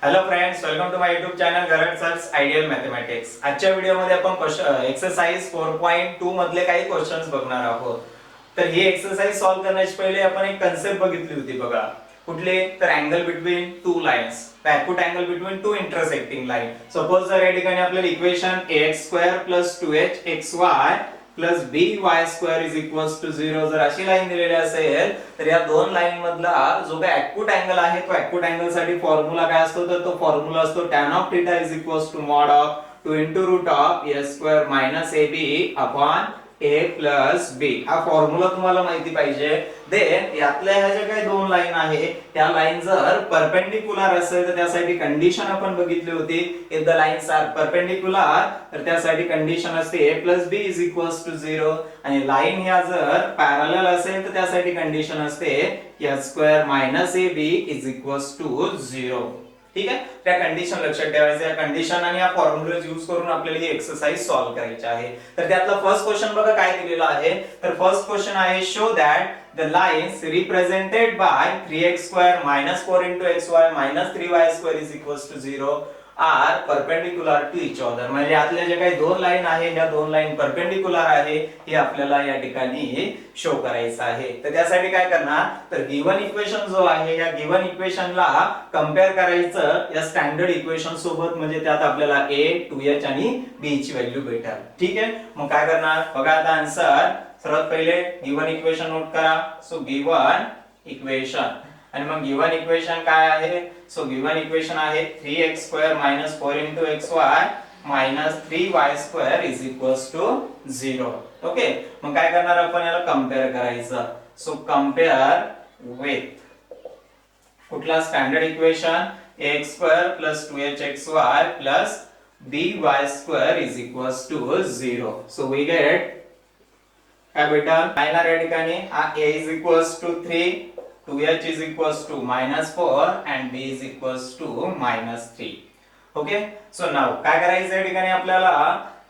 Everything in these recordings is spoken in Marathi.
Hello friends, welcome to my YouTube channel Garad sir's ideal mathematics. आजच्या व्हिडिओमध्ये आपण एक्सरसाइज 4.2 मधले काही क्वेश्चन्स बघणार आहोत. तर ही एक्सरसाइज सॉल्व्ह करण्याची पहिले आपण एक कन्सेप्ट बघितली होती बघा. कुठले? तर angle between two lines, acute angle between two intersecting line. Suppose जर या ठिकाणी आपल्याला equation ax² + 2hxy plus by² is equals to 0 जर अशी लाईन दिलेली असेल तर या दोन लाईन मधला जो काही ॲक्यूट अँगल आहे तो ॲक्यूट अँगल साठी फॉर्म्युला काय असतो? तर तो फॉर्म्युला असतो tan of theta is equals to mod of 2 * root of a² - ab upon a plus b. हा फॉर्म्युला तुम्हाला माहिती पाहिजे. देन यातल्या ह्या ज्या काही दोन लाईन आहे त्या लाईन जर परपेंडिक्युलर असेल तर त्यासाठी कंडिशन आपण बघितली होती. If the lines are perpendicular तर त्यासाठी कंडिशन असते a + b is equals to 0 आणि लाईन ह्या जर पॅरलल असेल तर त्यासाठी कंडिशन असते a² - ab is equals to 0. ठीक आहे, त्या कंडिशन लक्षात ठेवायचं. या कंडिशन आणि या फॉर्म्युला यूज करून आपल्याला ही एक्सरसाइज सॉल्व्ह करायची आहे. तर त्यातला फर्स्ट क्वेश्चन बघा काय दिलेला आहे. तर फर्स्ट क्वेश्चन आहे show that the lines represented by 3x² - 4 * xy - 3y² is equals to 0 are perpendicular to each other. म्हणजे यातल्या जे काही दोन लाईन आहे या दोन लाईन परपेंडिक्युलर आहे हे आपल्याला या ठिकाणी शो करायचं आहे. तर त्यासाठी काय करणार? तर गिवन इक्वेशन जो आहे या गिवन इक्वेशनला कंपेअर करायचं या स्टँडर्ड इक्वेशन सोबत. म्हणजे त्यात आपल्याला a 2h आणि b ची व्हॅल्यू भेटेल. ठीक आहे, मग काय करणार बघा आता आन्सर. सर्वात पहिले गिवन इक्वेशन नोट करा. सो गिवन इक्वेशन आणि मग गिवन इक्वेशन काय आहे? सो गिवन इक्वेशन आहे 3x² - 4 * xy - 3y² is equals to 0. Okay, मग काय करणार आपण? याला कंपेअर करायचं. सो कंपेअर विथ कुठला? Standard equation ax² + 2hxy + by² is equals to 0. So we get काय भेटल? लाईन या ठिकाणी a is equals to 3, 2h is equals to -4 and b is equals to -3. Okay, so now काय करायचं या ठिकाणी आपल्याला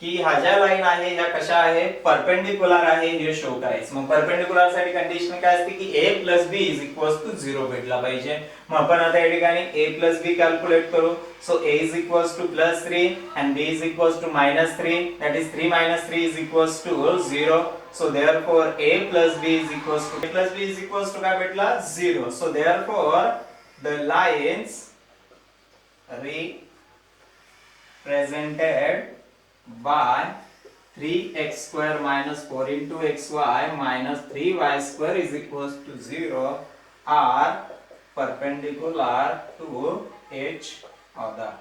की ह्या ज्या लाईन आहे ह्या कशा आहे? परपेंडिक्युलर आहे हे शो करायचं. मग परपेंडिक्युलर साठी कंडिशन काय असते की a + b is equals to 0 भेटला पाहिजे. मग आपण आता या ठिकाणी a + b कॅल्क्युलेट करू. So a is equals to +3 and b is equals to -3, that is 3 - 3 is equals to 0. So therefore a plus b is equals to काय भेटला? 0. So therefore the lines represented by 3x² - 4 * xy - 3y² is equals to 0 are perpendicular to each other.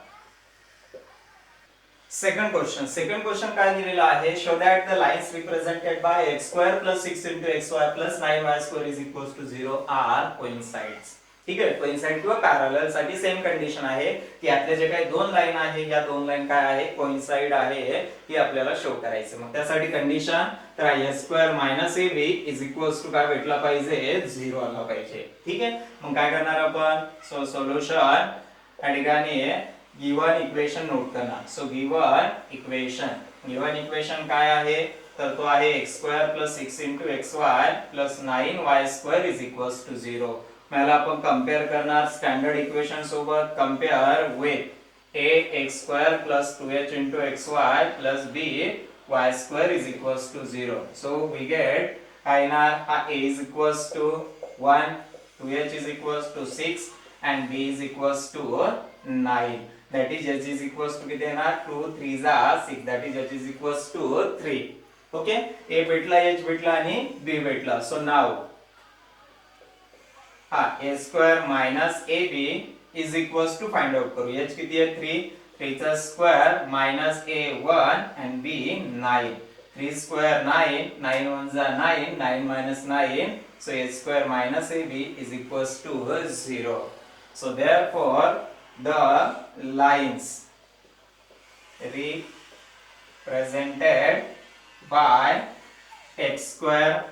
Second question काय दिलेला आहे? Show that the lines represented by x² + 6 * xy + 9y² is equals to 0 are coincides. ठीक आहे, कोइन्साइड किंवा पॅरलल साठी सेम कंडिशन आहे की यातले जे काही दोन लाईन आहे या दोन लाईन काय आहे? कोइन्साइड आहे हे आपल्याला शो करायचं. मग त्यासाठी कंडिशन तर a² - ab is equals to काय भेटला पाहिजे? 0 आला पाहिजे. ठीक आहे, मग काय करणार आपण? सो सोल्युशन या ठिकाणी गिवन इक्वेशन नोट करणार. सो गिवन इक्वेशन काय आहे? तर तो आहे x² + 6 * xy + 9y² is equals to 0. मला आपण कंपेअर करणार स्टँडर्ड इक्वेशन सोबत. Compare with ax² + 2h * xy + by² is equals to 0. So we get काय येणार? a is equals to 1, 2h is equals to 6 and b is equals to 9. That is h is equals to किती येणार? 2 3 जा 6, that is h is equals to 3. Okay, a भेटला, h भेटला आणि b भेटला. So now a² - ab is equals to find out करू. h किती आहे? 3, 3 चा स्क्वेअर -a1 and b 9, 3² 9, 9 1 जा 9, 9 - 9, so a² - ab is equals to 0. So therefore the lines represented by x²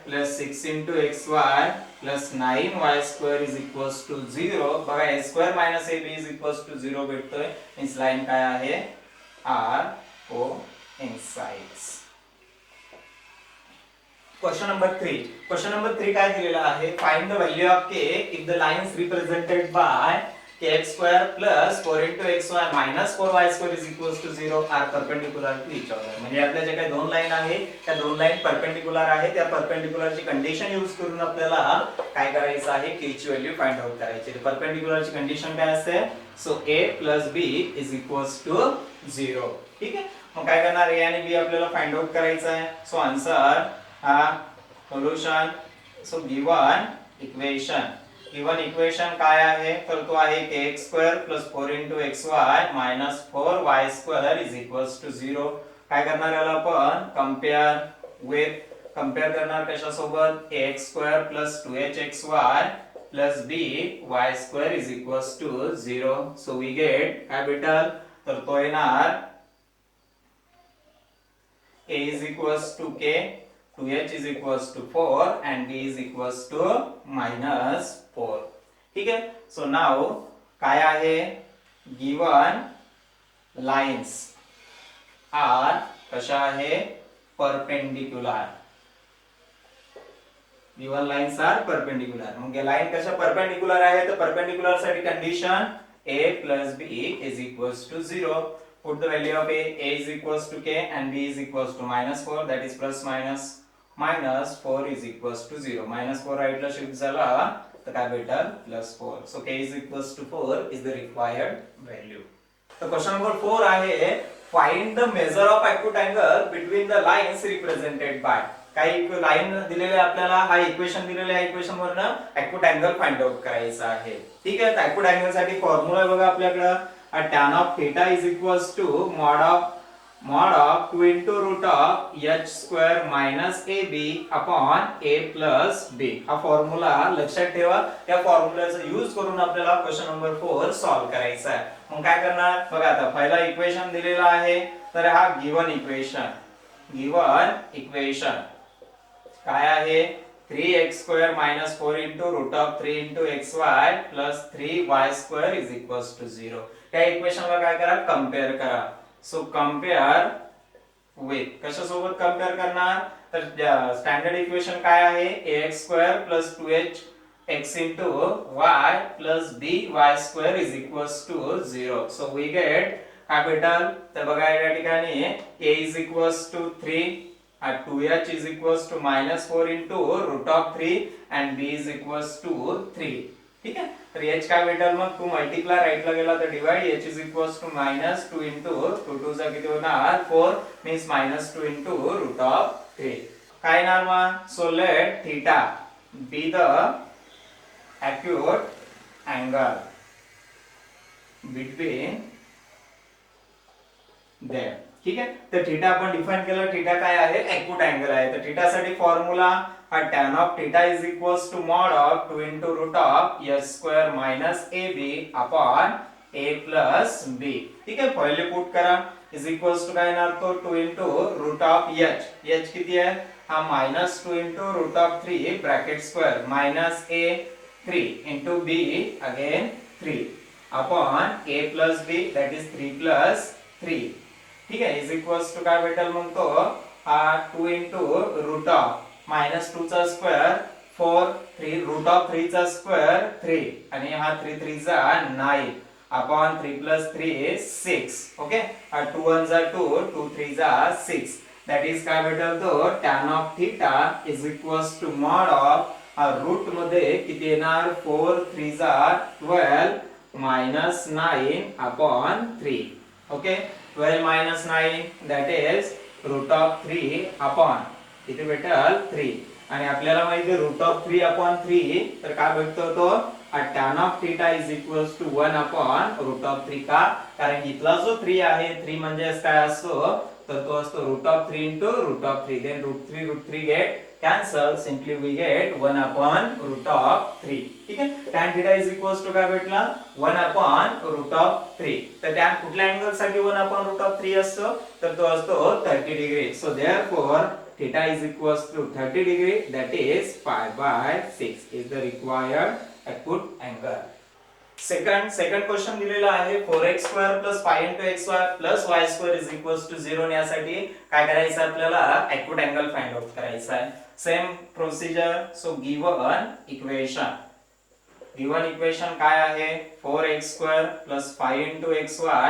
+ 6 * xy + 9y² is equals to 0. बघा a² - ab is equals to 0 भेटतोय. मीन्स लाईन काय आहे? R coincides. क्वेश्चन नंबर 3 काय दिलेला आहे? Find the value of k if the lines represented by kx square plus 4 into xy minus 4y square is equals to 0 are perpendicular to each other. म्हणजे आपल्या जे काही दोन लाईन आहे त्या दोन लाईन परपेंडिक्युलर आहे, त्या परपेंडिक्युलरची कंडिशन यूज करून आपल्याला काय करायचं आहे, k ची व्हॅल्यू फाइंड आउट करायची आहे. परपेंडिक्युलरची कंडिशन काय असते, so a plus b is equals to 0. ठीक आहे, मग काय करणार, a आणि b आपल्याला फाइंड आउट करायचं आहे. सो आन्सर हा सोल्युशन, सो गिवन इक्वेशन काय आहे, तर तो आहे kx square plus 4 into xy minus 4y square is equals to 0. काय करणार याला आपण कंपेयर करणार कशासोबत, ax square plus 2hxy plus by square is equals to 0. so we get काय भेटल, तर तो येणार a is equals to k, 2h is equals to 4 and b is equals to minus 4. ठीक आहे, सो नाउ काय आहे, गिवन लाइन्स आर कशा आहे, perpendicular. Given lines are perpendicular. मग लाइन कशा परपेंडिक्युलर आहे, तर परपेंडिक्युलर साठी condition a plus b is equals to 0. Put the value of a is equals to k and b is equals to minus 4, that is plus minus 4 is equals to 0. minus 4 राइटला shift झाला तर काय भेटल, plus 4. so k is equals to 4 is the required value. तर क्वेश्चन नंबर 4 आहे, find the measure of acute angle between the lines represented by. काही लाईन दिलेले आपल्याला, हा इक्वेशन दिलेले आहे, इक्वेशन वरनं acute angle फाइंड आउट करायचा आहे. ठीक आहे, acute angle साठी फॉर्म्युला आहे बघा आपल्याकडे, tan of theta is equals to mod of 2 into root of h square minus ab upon a plus b. हा फॉर्म्युला लक्षात ठेवा, त्या फॉर्म्युलाचा यूज करून आपल्याला क्वेश्चन नंबर 4 सॉल्व करायचा आहे. मग काय करणार बघा, आता पहिला इक्वेशन दिलेला आहे, तर हा गिवन इक्वेशन काय आहे, 3x square minus 4 into root of 3 into xy plus 3y square is equals to 0. त्या इक्वेशनला काय करा, कंपेयर करा. सो कंपेयर विथ कशा सोबत कंपेयर करणार, तर स्टँडर्ड इक्वेशन काय आहे, ax square plus 2hx into y plus by square is equals to 0. so we get काय भेटल, तर बघा या ठिकाणी a is equals to 3 and 2h is equals to minus 4 into root of 3 and b is equals to 3. ठीक है, तर h काय भेटल, मग 2 मल्टिप्लाय राइटला गेला तर divide, h is equals to minus 2 into 2 2 चा किती होणार 4 means minus 2 into root of 3. काय येणार मग, so let theta be the acute angle between them. ठीक आहे, तर थीटा आपण डिफाइन केलं, थीटा काय आहे, एक्यूट अँगल आहे. तर थीटा साठी फॉर्म्युला हा tan of theta is equals to mod of 2 into root of h square minus ab upon a plus b. ठीक आहे, पहिले पुट करा, is equals to काय येणार, तो 2 into root of h किती आहे, हा minus 2 into root of 3 bracket square minus a 3 into b again 3 upon a plus b, that is 3 plus 3. ठीक आहे, इज इक्वल्स टू काय भेटेल, मग तो हा 2 into root of minus 2 चा स्क्वेअर 4 3 root of 3 चा स्क्वेअर 3 आणि हा 3 3 चा 9 upon 3 plus 3 is 6. ओके, हा 2 1 चा 2 2 3 चा 6, that is काय भेटेल, तो tan of theta is equals to mod of root मध्ये किती येणार, 4 3 चा 12 minus 9 upon 3. Okay, 12 minus 9 that is root of 3 upon किती भेटेल 3, आणि आपल्याला माहिती आहे root of 3 upon 3, तर काय भेटतो, तो tan of theta is equals to 1 upon root of 3. का, कारण इथला जो 3 आहे, 3 म्हणजे काय असतो, तर तो असतो root of 3 into root of 3, then root 3 get cancel, simply we get 1 upon root of 3. ठीक आहे, tan theta is equals to काय भेटला, 1 upon root of 3. तर tan कुठल्या अँगल साठी 1 upon root of 3 असतो, तर तो असतो 30 degree. so therefore theta is equals to 30 degree, that is pi by 6 is the required acute angle. Second question दिलेला आहे 4x square plus 5 into xy plus y square is equals to 0. यासाठी काय करायचं, आपल्याला acute angle फाइंड आउट करायचा आहे. Same procedure, so given equation given equation काय आहे 4x² plus 5 into xy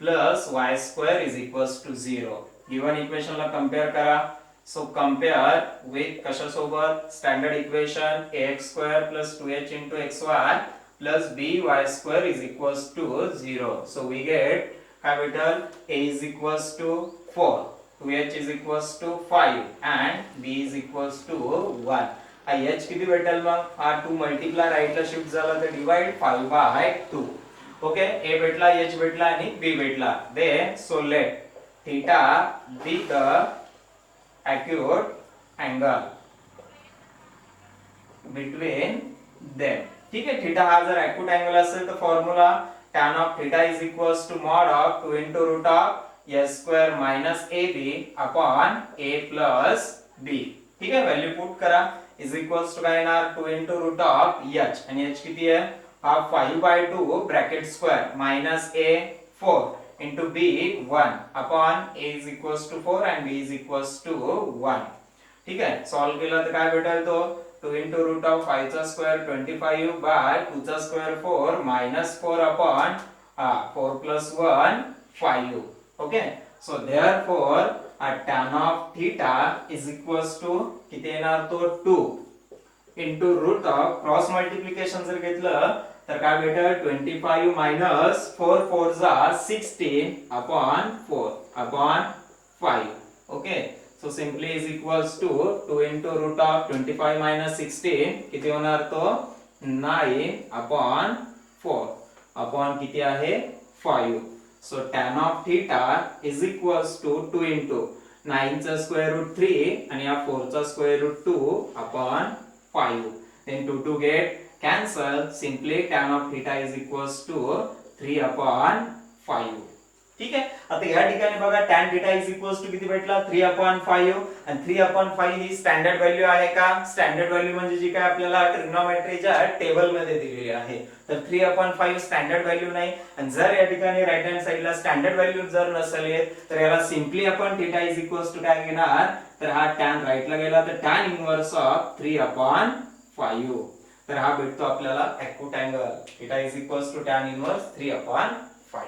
plus y² is equals to 0. Given इक्वेशनला कंपेअर करा. सो कंपेअर विथ कशासोबत standard equation ax² plus 2h into xy plus by² is equals to 0. So we get काय भेटल a is equals to 4, 2h is equals to 5 and b is equals to 1. हा h किती भेटेल मग हा 2 मल्टिप्लाय राईटला शिफ्ट झाला तर डिवाइड 5/2. ओके a भेटला h भेटला आणि b भेटला. दे so let theta be the acute angle between them. ठीक आहे थीटा हा जर acute angle असेल तर formula tan of theta is equals to mod of 2 into root of s square minus ab upon a plus b. ठीक आहे व्हॅल्यू पुट करा is equals to काय येणार 2 into root of h आणि h किती आहे हा 5/2 bracket square minus a 4 into b 1 upon a is equals to 4 and b is equals to 1. ठीक आहे सॉल्व केला तर काय भेटेल तो 2 into root of 5 चा स्क्वेअर 25 by 2 चा square 4 minus 4 upon 4 plus 1 5. Okay so therefore tan of theta is equals to किती येणार तो 2 into root of cross multiplication जर घेतलं तर काय भेटेल 25 minus 4 4 जा 16 upon 4 upon 5. Okay so simply is equals to 2 into root of 25 minus 16 किती होणार तो 9 upon 4 upon किती आहे 5. So tan of theta is equals to 2 into 9 चा स्क्वेअर रूट 3 आणि या 4 चा square route 2 upon 5. then 2 get cancel. Simply tan of theta is equals to 3 upon 5. ठीक आहे आता या ठिकाणी बघा tan theta is equals to किती भेटला 3 upon 5 आणि 3 upon 5 ही स्टँडर्ड व्हॅल्यू आहे का स्टँडर्ड व्हॅल्यू म्हणजे जी काय आपल्याला ट्रिग्नोमेट्रीच्या टेबल मध्ये दिलेली आहे तर 3 upon 5 स्टँडर्ड व्हॅल्यू नाही आणि जर या ठिकाणी राईट हँड साइडला स्टँडर्ड व्हॅल्यू जर नसेल तर याला सिंपली आपण थीटा इज इक्वल्स टू काय घेणार तर हा tan राईटला गेला तर tan इनवर्स ऑफ 3 upon 5 तर हा भेटतो आपल्याला acute angle theta is equals to tan inverse 3 upon 5.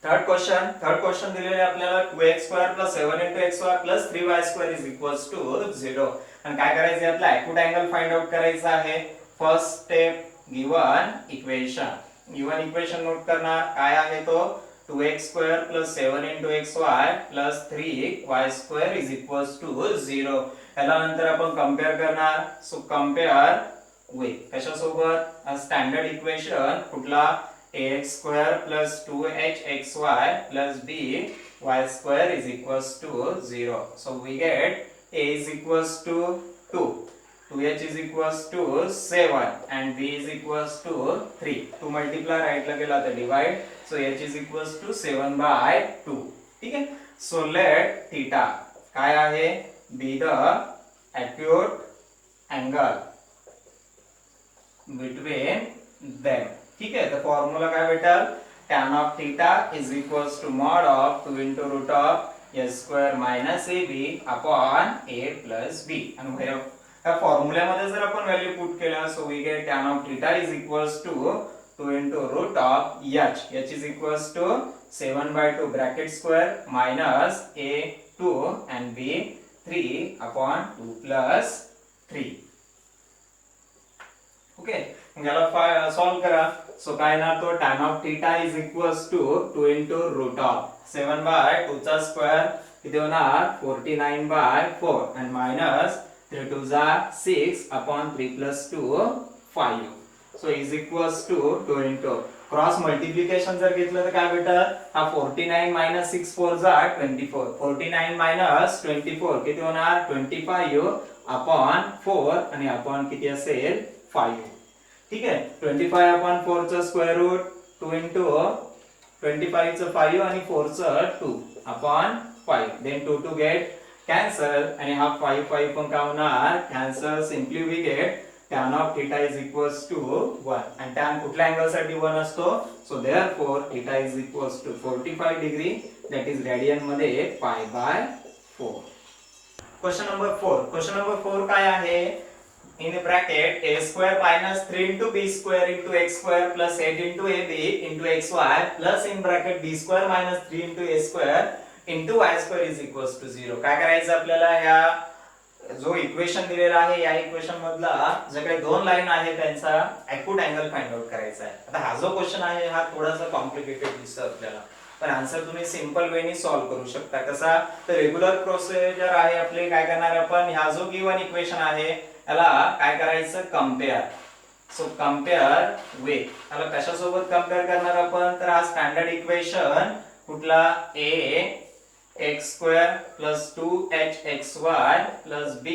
Third question दिलेले आपल्याला 2x² plus 7 into xy plus 3y² is equals to 0 आणि काय करायचं यातला acute angle फाइंड आउट करायचा आहे. First step given equation note करणार काय आहे तो 2x² plus 7 into xy plus 3y² is equals to 0. याला नंतर आपण कंपेअर करणार. सो कंपेअर विथ कशासोबत स्टँडर्ड इक्वेशन कुठला ax² plus 2hxy plus by² is equals to 0. So we get a is equals to 2, 2h is equals to 7 and b is equals to 3. To multiply right ला गेला तर divide. So h is equals to 7/2. ठीक आहे. So let theta काय आहे be the acute angle between them. ठीक आहे तर फॉर्म्युला काय भेटेल tan of theta is equals to mod of 2 into root of s square minus ab upon a plus b आणि या फॉर्म्युल्यामध्ये जर आपण व्हॅल्यू पुट केला so we get tan of theta is equals to 2 into root of h is equals to 7/2 bracket square minus a 2 and b 3 upon 2 plus 3. Okay याला सॉल्व करा. सो काय ना तो tan of theta is equals to 2 into root of 7/2 चा स्क्वेअर किती होणार 49/4 and minus 3 2 जा 6 upon 3 plus 2 5. So is equals to 2 into cross multiplication जर घेतलं तर काय भेटल हा 49 minus 6 4 जा 24. 49 minus 24 किती होणार 25 upon 4 आणि upon किती असेल 5. ठीक आहे 25 upon 4 चा स्क्वेअर रूट 2 into 25 चं 5 आणि 4 चं 2 upon 5. then 2 get cancel आणि हा 5 पण काय होणार cancel. simply we get tan of theta is equals to 1 and tan कुठल्या अँगल साठी 1 असतो. so therefore theta is equals to 45 degree that is radian मध्ये pi/4. क्वेश्चन नंबर 4 काय आहे in the bracket a square minus 3 into b square into x square plus 8 into ab into xy plus in bracket b square minus 3 into a square into y square is equals to 0. काय करायचं आपल्याला ह्या जो इक्वेशन दिलेला आहे या इक्वेशन मधला जे काही दोन लाईन आहे त्यांचा ॲक्यूट अँगल फाइंड आउट करायचा आहे. आता हा जो क्वेश्चन आहे हा थोडासा कॉम्प्लिकेटेड दिसतो आपल्याला, पण आन्सर तुम्ही सिंपल वेनी सॉल्व करू शकता. कसा तर रेग्युलर प्रोसिजर आहे आपले. काय करणार आपण ह्या जो गिवन इक्वेशन आहे याला काय करायचं कम्पेअर. सो कम्पेअर विथ, याला कशा सोबत कम्पेअर करणार आपण तर हा स्टँडर्ड इक्वेशन कुठला a x square plus 2hxy plus b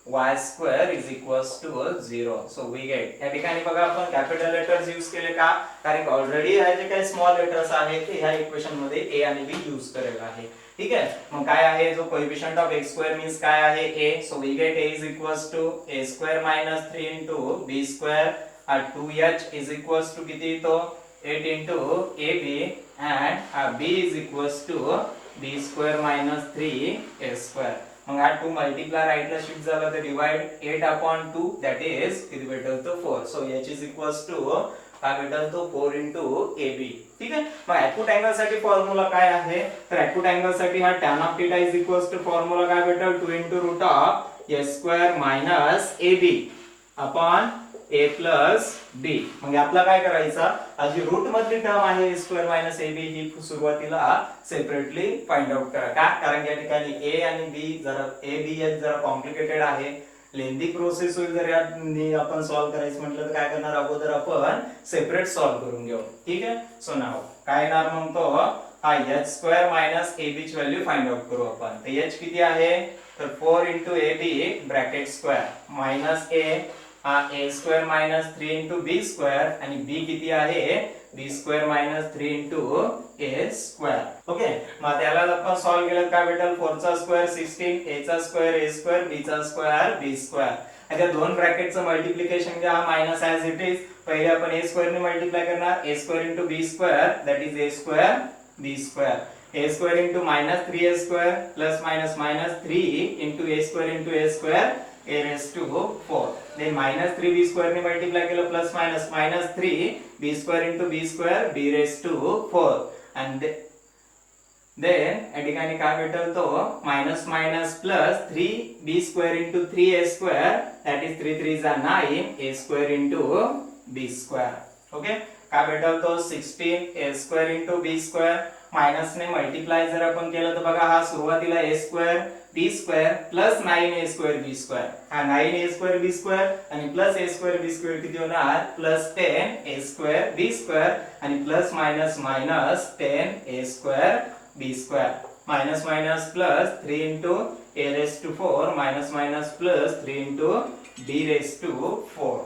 y square is equals to 0. So we get या ठिकाणी बघा आपण कॅपिटल लेटर्स यूज केले का, कारण ऑलरेडी हे जे काही स्मॉल लेटर्स आहेत ते ह्या इक्वेशन मध्ये a आणि b यूज करेल आहे. ठीक आहे, मग काय आहे जो coefficient of x square means काय आहे a. So we get a is equals to a square minus 3 into b square and 2h is equals to किती तो 8 into ab and b is equals to b square minus 3 a square. मग हा 2 मल्टिप्लाय राईटला शिफ्ट झाला तर डिवाइड 8 upon 2 that is किती भेटेल तो 4. So h is equals to काय भेटेल तो 4 into ab. ठीक आहे, मग ॲक्यूट अँगल साठी फॉर्म्युला काय आहे तर ॲक्यूट अँगल साठी हा tan of theta is equals to formula काय भेटेल 2 into root of a square minus ab upon a plus b. मग आपला काय करायचा हा जी रूट मधली टर्म आहे स्क्वेअर मायनस ab ही सुरुवातीला सेपरेटली फाइंड आउट करा. का कारण या ठिकाणी a आणि b जरा a b हे जरा कॉम्प्लिकेटेड आहे, लेंदी प्रोसेस होईल. जर यानी आपण सॉल्व करायचं म्हटलं तर काय करणार अगोदर आपण सेपरेट सॉल्व करून घेऊ. ठीक आहे, सो नाव काय येणार मग तो हा h स्क्वेअर मायनस ab ची व्हॅल्यू फाइंड आउट करू आपण. तर h किती आहे तर 4 into ab bracket square minus a हा a square minus 3 into b square आणि b किती आहे b square minus 3 into a square. Okay, मग त्याला आपण सॉल्व केलं काय भेटेल 4 चा स्क्वेअर 16 a चा स्क्वेअर a स्क्वेअर b चा स्क्वेअर b स्क्वेअर. आता दोन ब्रॅकेटचं मल्टिप्लिकेशन घ्या मायनस ॲज इट इज. पहिले आपण a स्क्वेअर ने मल्टिप्लाय करणार a square into b square that is a square b square. a square into minus 3a square plus minus minus 3 into a square a raised to 4. then minus 3b square ने multiply केलं plus minus minus 3 b square into b square b raised to 4 and then या ठिकाणी काय भेटेल तो minus minus plus 3b square into 3a square that is 3 3 is 9 a square into b square. Okay, काय भेटेल तो 16 a square into b square minus ने मल्टिप्लाय जर आपण केलं तर बघा हा सुरुवातीला a square b square plus 9a square b square. हा 9a स्क्वेअर b स्क्वेअर आणि plus a square b square किती होणार plus 10a square b square आणि plus minus minus 10a square b square. Minus minus plus 3 into a raised to 4 minus minus plus 3 into b raised to 4.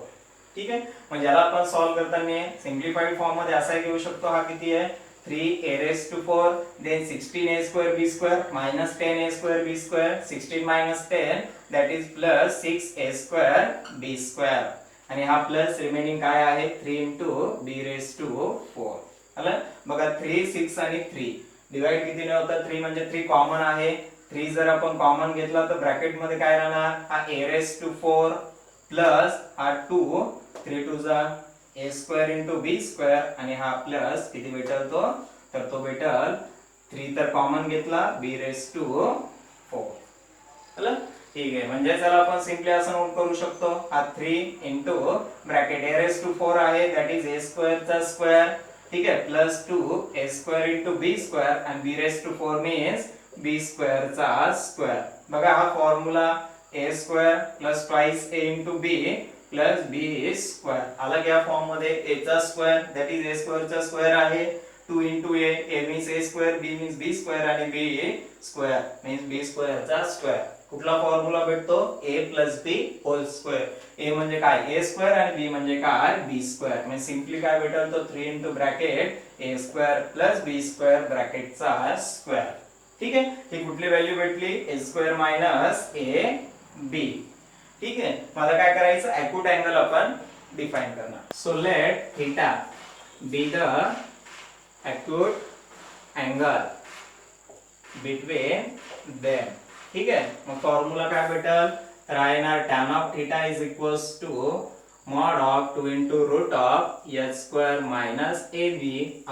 ठीक आहे, म्हणजे याला आपण सॉल्व करताना सिम्प्लिफाइड फॉर्म मध्ये असा घेऊ शकतो. हा किती आहे 3a raised to 4 then 16a square b square minus 10a square b square 16 minus 10 that is plus 6a square b square आणि हा प्लस रिमेनिंग काय आहे 3 into b raised to 4. आलं बघा 3 6 आणि 3 डिवाइड कितीने होतं 3 म्हणजे 3 कॉमन आहे. 3 जर आपण कॉमन घेतला तर ब्रॅकेट मध्ये काय राहणार हा a raised to 4 प्लस हा 2 3 2 जा a square into b square आणि हा प्लस किती भेटेल तो तर तो भेटेल 3 तर कॉमन घेतला b raised to 4. चला ठीक आहे, म्हणजे चला आपण सिंपली असं नोट करू शकतो हा 3 into bracket a raised to 4 आहे दॅट इज a स्क्वेअर चा स्क्वेअर. ठीक आहे, plus 2 a square into b square आणि b raised to 4 means b square चा स्क्वेअर. बघा हा formula a square plus twice a into b plus b square. अलग या फॉर्म मध्ये a चा square that is a square चा स्क्वेअर आहे 2 into a means a square b means b square आणि b square means b square चा स्क्वेअर. कुठला फॉर्म्युला भेटतो a plus b whole square. a म्हणजे काय a स्क्वेअर आणि b म्हणजे काय b स्क्वेअर. म्हणजे सिंपली काय भेटेल तो 3 into bracket a square plus b square bracket चा स्क्वेअर. ठीक आहे, ही कुठली व्हॅल्यू भेटली a square minus a b. ठीक आहे, मला काय करायचं ॲक्यूट अँगल आपण डिफाइन करणार. So let theta be the acute angle between them. ठीक आहे, मग फॉर्म्युला काय भेटेल तर हा येणार tan of theta is equals to mod of 2 into root of h square minus ab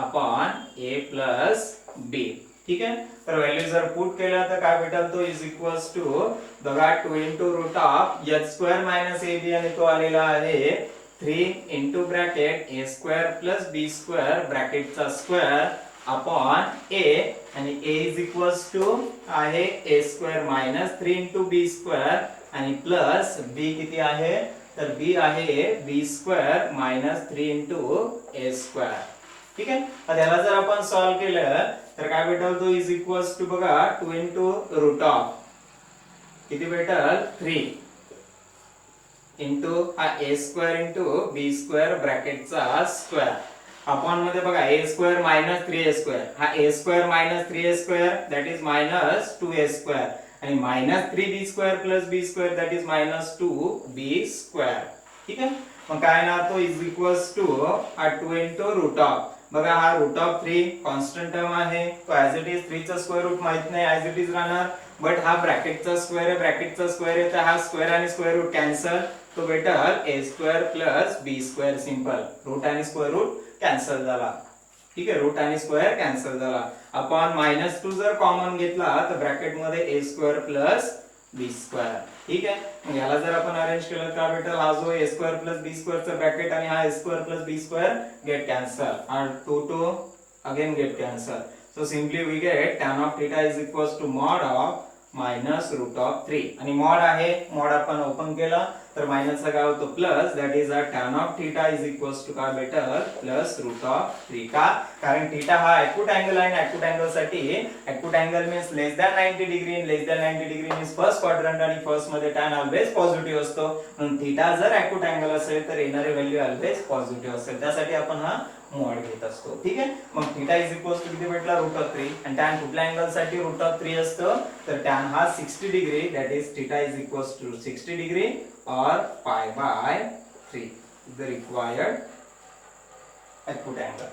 upon a plus b. ठीक आहे. तर व्हॅल्यू जर पुट केलं तर काय भेटेल, तो इज इक्वल्स टू बघा 2 into root of h square minus ab आणि तो आलेला आहे 3 into bracket a square plus b square ब्रॅकेटचा स्क्वेअर अपॉन a आणि a इज इक्वल्स टू आहे a square minus 3 into b square आणि प्लस b किती आहे, तर b आहे b square minus 3 into a square. ठीक आहे. तर याला जर आपण सॉल्व केलं तर काय भेटेल, तो इज इक्वल्स टू बघा 2 into root of किती भेटेल 3 इंटू हा a square into b square ब्रॅकेटचा स्क्वेअर अपॉन मध्ये बघा a square minus 3a square, हा a square minus 3a square that is minus 2a square आणि minus 3b square plus b square that is minus 2b square. ठीक आहे. मग काय येणार, तो इज इक्वल्स टू हा 2 into root of बघा हा रूट ऑफ 3 कॉन्स्टंट टर्म आहे, तो ऍज इट इज 3 चा स्क्वेअर रूट माहित नाही, ऍज इट इज राहणार. बट हा ब्रॅकेटचा स्क्वेअर आहे, ब्रॅकेटचा स्क्वेअर आहे तर हा स्क्वेअर आणि स्क्वेअर रूट कॅन्सल, तो भेटल a square plus b square. Simple, root आणि स्क्वेअर रूट कॅन्सल झाला. ठीक आहे, रूट आणि स्क्वेअर कॅन्सल झाला. अपॉन -2 जर कॉमन घेतला तर ब्रॅकेट मध्ये a square plus b square. ठीक आहे. मग याला जर आपण अरेंज केलं तर भेटेल हा जो a square plus b square चा ब्रॅकेट आणि हा a square plus b square get cancel and 2 again get cancel. So simply we get tan of theta is equals to mod of minus root of 3 आणि mod आहे, mod आपण ओपन केला तर मायनस चा काय होतो plus, that is a tan of theta is equals to काय भेटेल प्लस रूट ऑफ 3. का, कारण थीटा हा ॲक्यूट अँगल आहे आणि ॲक्यूट अँगल साठी acute angle means less than 90 degree in less than 90 degree means first quadrant आणि फर्स्ट मध्ये tan ऑलवेज पॉझिटिव्ह असतो. म्हणून थीटा जर ॲक्यूट अँगल असेल तर येणारी व्हॅल्यू ऑलवेज पॉझिटिव्ह असेल, त्यासाठी आपण हा मॉड घेत असतो. ठीक आहे. मग थीटा इज इक्वल्स टू किती भेटला रूट ऑफ 3 आणि tan कुठल्या अँगल साठी रूट ऑफ 3 असतं, तर tan हा 60 degree, that is theta is equals to 60 degree or pi by 3 is the required acute angle.